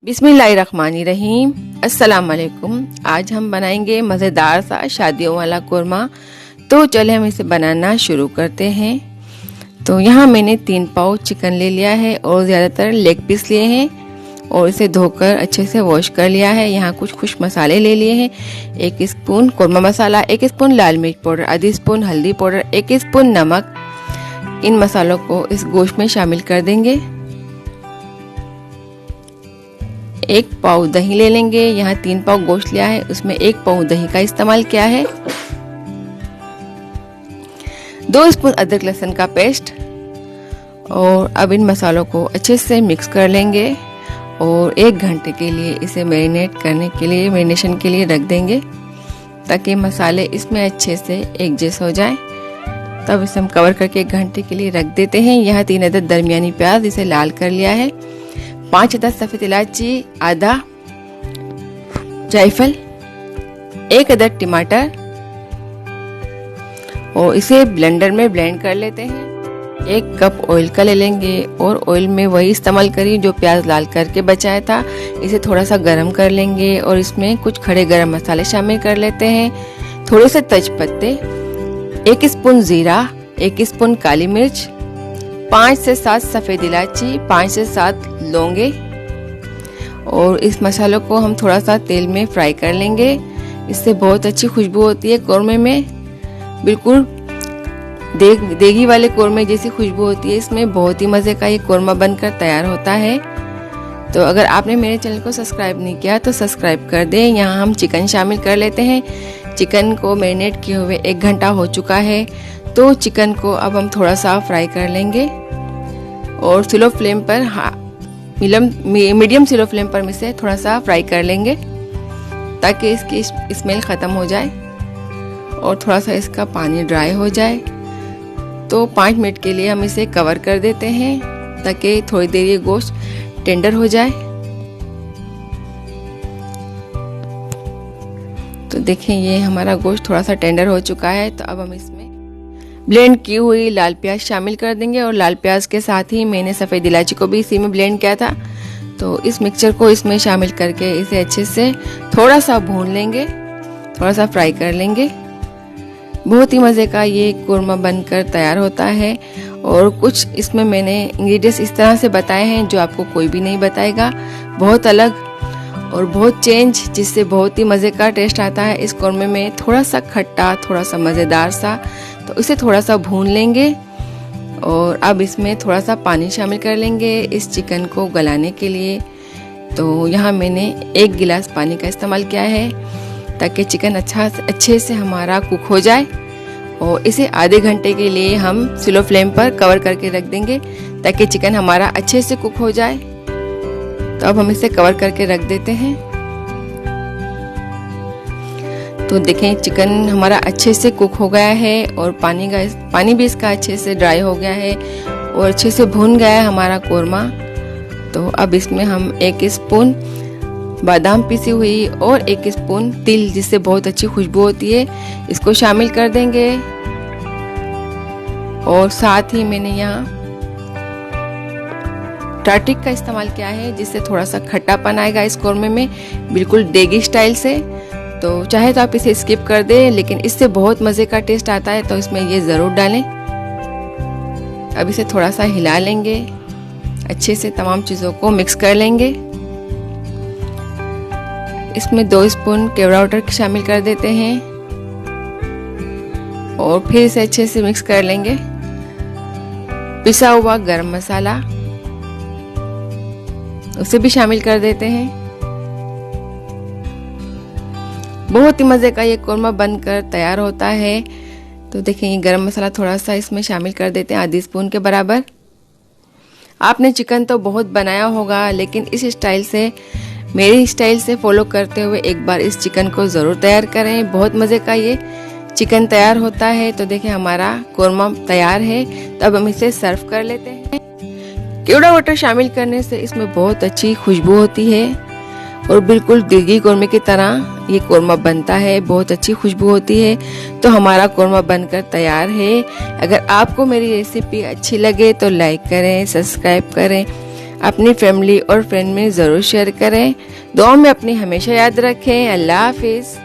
बिस्मिल्लाहिर्रहमानिर्रहीम। अस्सलाम वालेकुम। आज हम बनाएंगे मज़ेदार सा शादियों वाला कोरमा। तो चले हम इसे बनाना शुरू करते हैं। तो यहाँ मैंने 3 पाव चिकन ले लिया है और ज़्यादातर लेग पीस लिए हैं और इसे धोकर अच्छे से वॉश कर लिया है। यहाँ कुछ खुश मसाले ले लिए हैं। 1 स्पून कोरमा मसाला, 1 स्पून लाल मिर्च पाउडर, आधी स्पून हल्दी पाउडर, 1 स्पून नमक। इन मसालों को इस गोश्त में शामिल कर देंगे। 1 पाव दही ले लेंगे। यहाँ 3 पाव गोश्त लिया है, उसमें 1 पाव दही का इस्तेमाल किया है। 2 स्पून अदरक लहसुन का पेस्ट। और अब इन मसालों को अच्छे से मिक्स कर लेंगे और 1 घंटे के लिए इसे मैरिनेशन के लिए रख देंगे ताकि मसाले इसमें अच्छे से एडजस्ट हो जाए। तब इसे हम कवर करके 1 घंटे के लिए रख देते हैं। यहाँ 3 अदद दरमियानी प्याज, इसे लाल कर लिया है। 5 अदद सफ़ेद इलायची, आधा जायफल, 1 अदद टमाटर और इसे ब्लेंडर में ब्लेंड कर लेते हैं। 1 कप ऑयल का ले लेंगे और ऑयल में वही इस्तेमाल करिए जो प्याज लाल करके बचाया था। इसे थोड़ा सा गरम कर लेंगे और इसमें कुछ खड़े गरम मसाले शामिल कर लेते हैं। थोड़े से तेजपत्ते, 1 स्पून जीरा, 1 स्पून काली मिर्च, 5 से 7 सफ़ेद इलायची, 5 से 7 लौंगे। और इस मसालों को हम थोड़ा सा तेल में फ्राई कर लेंगे। इससे बहुत अच्छी खुशबू होती है कोरमे में, बिल्कुल देगी वाले कोरमे जैसी खुशबू होती है। इसमें बहुत ही मज़े का ये कोरमा बनकर तैयार होता है। तो अगर आपने मेरे चैनल को सब्सक्राइब नहीं किया तो सब्सक्राइब कर दें। यहाँ हम चिकन शामिल कर लेते हैं। चिकन को मैरिनेट किए हुए 1 घंटा हो चुका है। तो चिकन को अब हम थोड़ा सा फ्राई कर लेंगे और स्लो फ्लेम पर मीडियम स्लो फ्लेम पर इसे थोड़ा सा फ्राई कर लेंगे ताकि इसकी स्मेल ख़त्म हो जाए और थोड़ा सा इसका पानी ड्राई हो जाए। तो 5 मिनट के लिए हम इसे कवर कर देते हैं ताकि थोड़ी देर ये गोश्त टेंडर हो जाए। तो देखें ये हमारा गोश्त थोड़ा सा टेंडर हो चुका है। तो अब हम इसमें ब्लेंड की हुई लाल प्याज शामिल कर देंगे और लाल प्याज के साथ ही मैंने सफ़ेद इलायची को भी इसी में ब्लेंड किया था। तो इस मिक्सचर को इसमें शामिल करके इसे अच्छे से थोड़ा सा भून लेंगे, थोड़ा सा फ्राई कर लेंगे। बहुत ही मज़े का ये कोरमा बनकर तैयार होता है। और कुछ इसमें मैंने इंग्रेडिएंट्स इस तरह से बताए हैं जो आपको कोई भी नहीं बताएगा, बहुत अलग और बहुत चेंज, जिससे बहुत ही मज़े का टेस्ट आता है इस कोरमे में। थोड़ा सा खट्टा, थोड़ा सा मज़ेदार सा। तो इसे थोड़ा सा भून लेंगे और अब इसमें थोड़ा सा पानी शामिल कर लेंगे इस चिकन को गलाने के लिए। तो यहाँ मैंने 1 गिलास पानी का इस्तेमाल किया है ताकि चिकन अच्छे से हमारा कुक हो जाए। और इसे आधे घंटे के लिए हम स्लो फ्लेम पर कवर करके रख देंगे ताकि चिकन हमारा अच्छे से कुक हो जाए। तो अब हम इसे कवर करके रख देते हैं। तो देखें चिकन हमारा अच्छे से कुक हो गया है और पानी भी इसका अच्छे से ड्राई हो गया है और अच्छे से भुन गया है हमारा कोरमा। तो अब इसमें हम 1 स्पून बादाम पीसी हुई और 1 स्पून तिल, जिससे बहुत अच्छी खुशबू होती है, इसको शामिल कर देंगे। और साथ ही मैंने यहाँ टार्टिक का इस्तेमाल किया है जिससे थोड़ा सा खट्टापन आएगा इस कोरमे में, बिल्कुल देगी स्टाइल से। तो चाहे तो आप इसे स्किप कर दें, लेकिन इससे बहुत मज़े का टेस्ट आता है, तो इसमें ये ज़रूर डालें। अब इसे थोड़ा सा हिला लेंगे, अच्छे से तमाम चीज़ों को मिक्स कर लेंगे। इसमें 2 स्पून केवड़ा वाटर शामिल कर देते हैं और फिर इसे अच्छे से मिक्स कर लेंगे। पिसा हुआ गरम मसाला उसे भी शामिल कर देते हैं। बहुत ही मज़े का ये कोरमा बनकर तैयार होता है। तो देखें ये गरम मसाला थोड़ा सा इसमें शामिल कर देते हैं, आधी स्पून के बराबर। आपने चिकन तो बहुत बनाया होगा, लेकिन इस स्टाइल से, मेरी स्टाइल से फॉलो करते हुए एक बार इस चिकन को ज़रूर तैयार करें। बहुत मज़े का ये चिकन तैयार होता है। तो देखें हमारा कोरमा तैयार है। तो अब हम इसे सर्व कर लेते हैं। केवड़ा वाटर शामिल करने से इसमें बहुत अच्छी खुशबू होती है और बिल्कुल देगी कोरमे की तरह ये कोरमा बनता है, बहुत अच्छी खुशबू होती है। तो हमारा कोरमा बनकर तैयार है। अगर आपको मेरी रेसिपी अच्छी लगे तो लाइक करें, सब्सक्राइब करें। अपनी फैमिली और फ्रेंड में ज़रूर शेयर करें। दुआ में अपनी हमेशा याद रखें। अल्लाह हाफिज़।